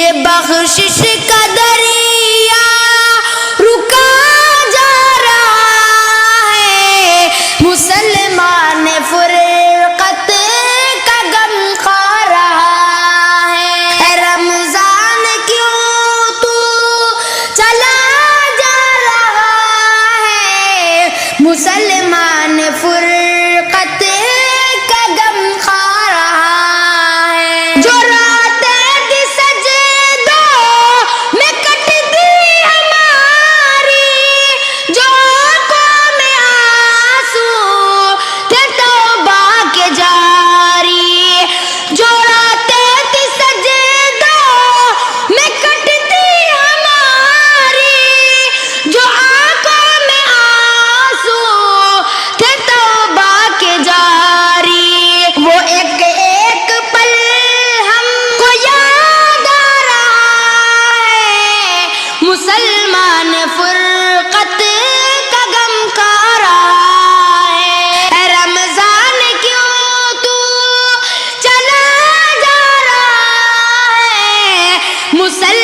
یہ بخشش کا دریا رکا جا رہا ہے، مسلمان فرقت کا غم کھا رہا ہے۔ اے رمضان کیوں تو چلا جا رہا ہے، مسلمان فرقت کا غم کھا رہا ہے۔ جو راتیں تھی سجدوں میں کٹتی ہماری، جو آنکھوں میں آنسو تھے توبہ کے جاری، جو راتیں تھی سجدوں میں کٹتی ہماری، جو آنکھوں میں آنسو تھے توبہ کے جاری، وہ ایک ایک پل ہم کو یاد آ رہا ہے، مسلمان فرقت کا غم کھا رہا ہے۔ اے رمضان کیوں تو چلا جا رہا ہے، مسلمان